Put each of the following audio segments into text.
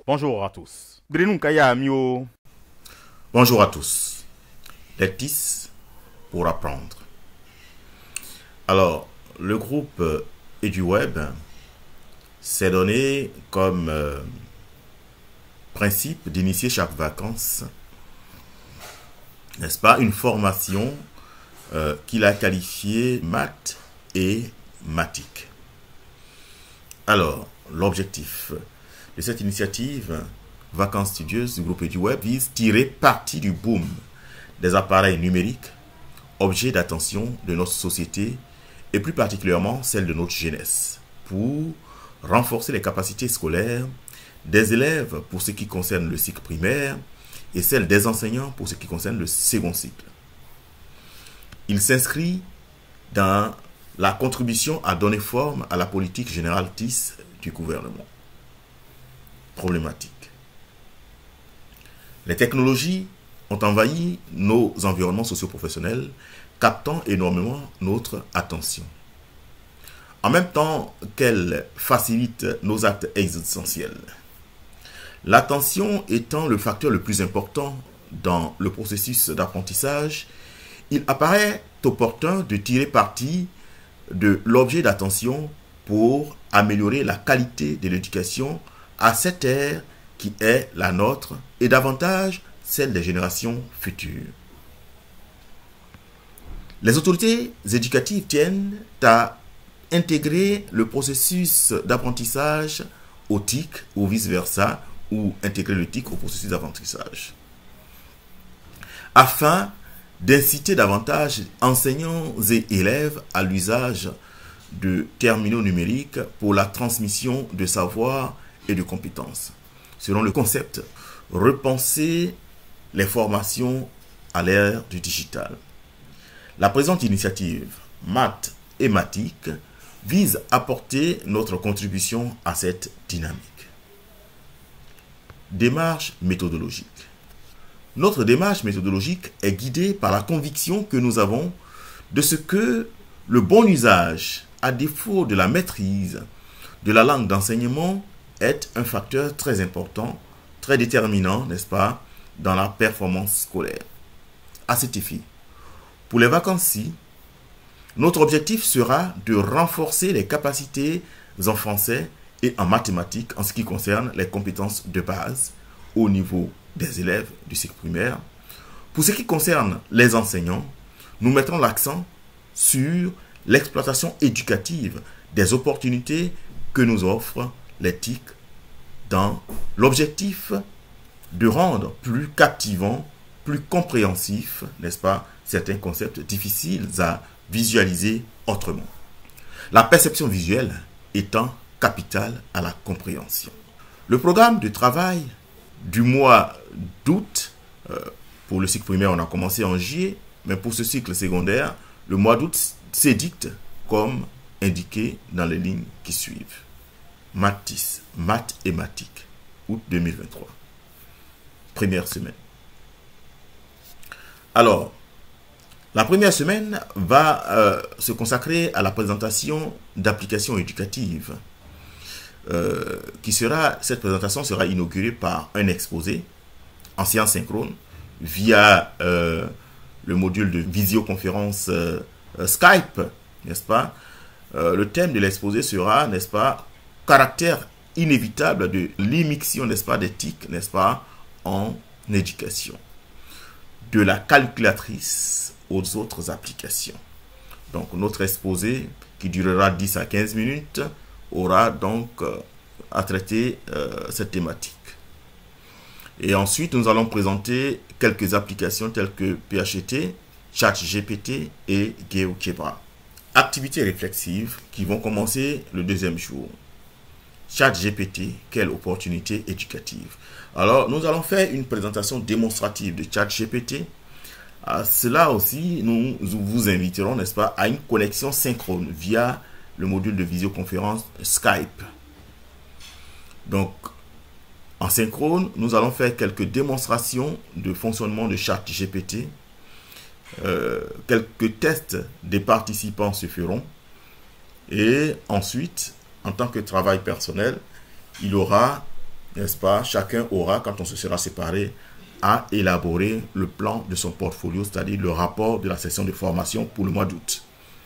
Bonjour à tous. Brenou Kaya Mio. Bonjour à tous. Les TIS pour apprendre. Alors, le groupe EduWeb s'est donné comme principe d'initier chaque vacances, n'est-ce pas, une formation qu'il a qualifiée maths et mathique. Alors, l'objectif de cette initiative Vacances studieuses du groupe EduWeb vise à tirer parti du boom des appareils numériques, objets d'attention de notre société et plus particulièrement celle de notre jeunesse, pour renforcer les capacités scolaires des élèves pour ce qui concerne le cycle primaire et celles des enseignants pour ce qui concerne le second cycle. Il s'inscrit dans la contribution à donner forme à la politique générale TIS du gouvernement. Problématique. Les technologies ont envahi nos environnements socio-professionnels, captant énormément notre attention. En même temps qu'elles facilitent nos actes existentiels. L'attention étant le facteur le plus important dans le processus d'apprentissage, il apparaît opportun de tirer parti de l'objet d'attention pour améliorer la qualité de l'éducation à cette ère qui est la nôtre et davantage celle des générations futures. Les autorités éducatives tiennent à intégrer le processus d'apprentissage au TIC ou vice-versa, ou intégrer le TIC au processus d'apprentissage, afin d'inciter davantage enseignants et élèves à l'usage de terminaux numériques pour la transmission de savoir et de compétences. Selon le concept, repenser les formations à l'ère du digital. La présente initiative, maths et mathique, vise à apporter notre contribution à cette dynamique. Démarche méthodologique. Notre démarche méthodologique est guidée par la conviction que nous avons de ce que le bon usage, à défaut de la maîtrise de la langue d'enseignement, est un facteur très important, très déterminant, n'est-ce pas, dans la performance scolaire. À cet effet, pour les vacances-ci, notre objectif sera de renforcer les capacités en français et en mathématiques en ce qui concerne les compétences de base au niveau des élèves du cycle primaire. Pour ce qui concerne les enseignants, nous mettrons l'accent sur l'exploitation éducative des opportunités que nous offrent les TIC dans l'objectif de rendre plus captivant, plus compréhensif, n'est-ce pas, certains concepts difficiles à visualiser autrement. La perception visuelle étant capitale à la compréhension. Le programme de travail du mois d'août, pour le cycle primaire, on a commencé en juillet, mais pour ce cycle secondaire, le mois d'août s'édicte comme indiqué dans les lignes qui suivent. Maths et mathique, août 2023. Première semaine. Alors, la première semaine va se consacrer à la présentation d'applications éducatives. Cette présentation sera inaugurée par un exposé en séance synchrone via le module de visioconférence Skype, n'est-ce pas? Le thème de l'exposé sera, n'est-ce pas, caractère inévitable de l'immixtion, n'est-ce pas, des TIC, n'est-ce pas, en éducation. De la calculatrice aux autres applications. Donc, notre exposé, qui durera 10 à 15 minutes, aura donc à traiter cette thématique. Et ensuite, nous allons présenter quelques applications telles que PHET, ChatGPT et GeoGebra. Activités réflexives qui vont commencer le deuxième jour. ChatGPT, quelle opportunité éducative. Alors, nous allons faire une présentation démonstrative de ChatGPT. À cela aussi, nous vous inviterons, n'est-ce pas, à une connexion synchrone via le module de visioconférence Skype. Donc, en synchrone, nous allons faire quelques démonstrations de fonctionnement de ChatGPT. Quelques tests des participants se feront. Et ensuite, en tant que travail personnel, il y aura n'est-ce pas, chacun aura, quand on se sera séparé, à élaborer le plan de son portfolio, c'est-à-dire le rapport de la session de formation pour le mois d'août.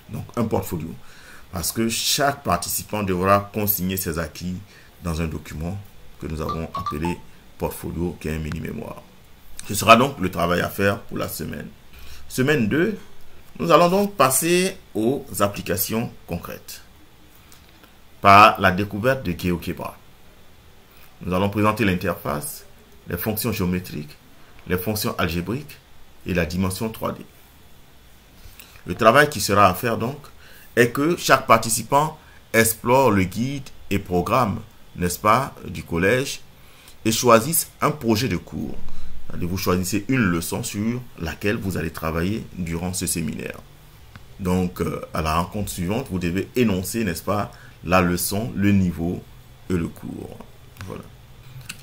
Donc, un portfolio. Parce que chaque participant devra consigner ses acquis dans un document que nous avons appelé portfolio, qui est un mini-mémoire. Ce sera donc le travail à faire pour la semaine. Semaine 2, nous allons donc passer aux applications concrètes par la découverte de GeoGebra. Nous allons présenter l'interface, les fonctions géométriques, les fonctions algébriques et la dimension 3D. Le travail qui sera à faire donc est que chaque participant explore le guide et programme, n'est-ce pas, du collège et choisisse un projet de cours. Vous choisissez une leçon sur laquelle vous allez travailler durant ce séminaire. Donc, à la rencontre suivante, vous devez énoncer, n'est-ce pas, la leçon, le niveau et le cours. Voilà.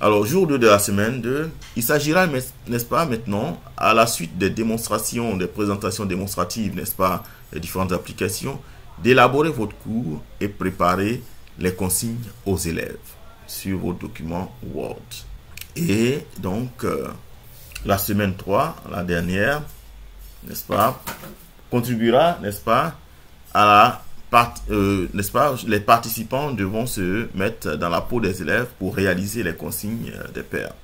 Alors, jour 2 de la semaine 2, il s'agira, n'est-ce pas, maintenant, à la suite des démonstrations, des présentations démonstratives, n'est-ce pas, des différentes applications, d'élaborer votre cours et préparer les consignes aux élèves sur vos documents Word. Et donc, la semaine 3, la dernière, n'est-ce pas, contribuera, n'est-ce pas, à la n'est-ce pas, les participants devront se mettre dans la peau des élèves pour réaliser les consignes des pairs.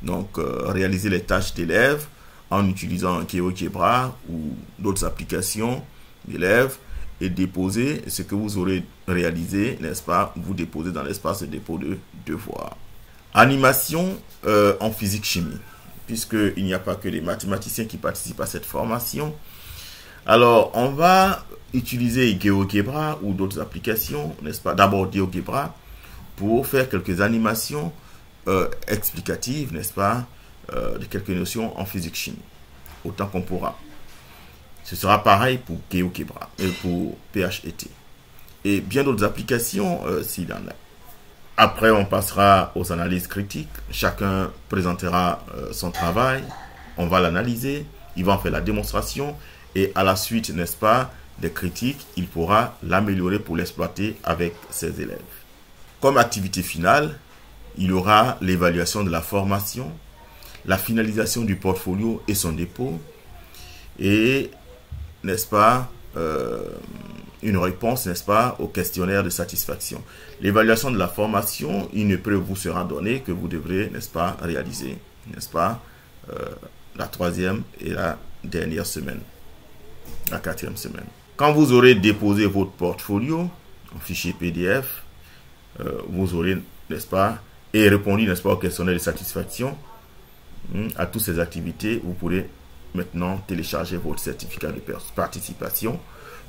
Donc, réaliser les tâches d'élèves en utilisant GeoGebra ou d'autres applications d'élèves et déposer ce que vous aurez réalisé, n'est-ce pas, vous déposez dans l'espace de dépôt de devoirs. Animation en physique-chimie, puisqu'il n'y a pas que les mathématiciens qui participent à cette formation. Alors, on va utiliser GeoGebra ou d'autres applications, n'est-ce pas? D'abord GeoGebra pour faire quelques animations explicatives, n'est-ce pas, de quelques notions en physique-chimie, autant qu'on pourra. Ce sera pareil pour GeoGebra et pour PHET. Et bien d'autres applications s'il y en a. Après, on passera aux analyses critiques. Chacun présentera son travail. On va l'analyser. Il va en faire la démonstration. Et à la suite, n'est-ce pas, des critiques, il pourra l'améliorer pour l'exploiter avec ses élèves. Comme activité finale, il y aura l'évaluation de la formation, la finalisation du portfolio et son dépôt. Et, n'est-ce pas, une réponse, n'est-ce pas, au questionnaire de satisfaction. L'évaluation de la formation, une épreuve vous sera donnée que vous devrez, n'est-ce pas, réaliser, n'est-ce pas, la 3e et la dernière semaine, la 4e semaine. Quand vous aurez déposé votre portfolio en fichier PDF, vous aurez, n'est-ce pas, et répondu, n'est-ce pas, au questionnaire de satisfaction à toutes ces activités, vous pourrez maintenant télécharger votre certificat de participation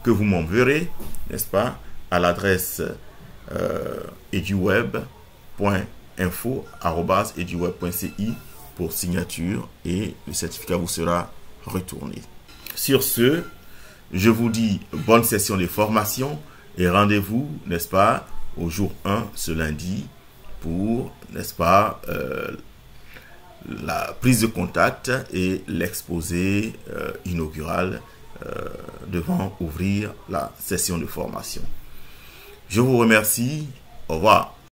que vous m'enverrez, n'est-ce pas, à l'adresse eduweb.info@eduweb.ci pour signature et le certificat vous sera retourné. Sur ce, je vous dis bonne session de formation et rendez-vous, n'est-ce pas, au jour 1 ce lundi pour, n'est-ce pas, la prise de contact et l'exposé inaugural devant ouvrir la session de formation. Je vous remercie. Au revoir.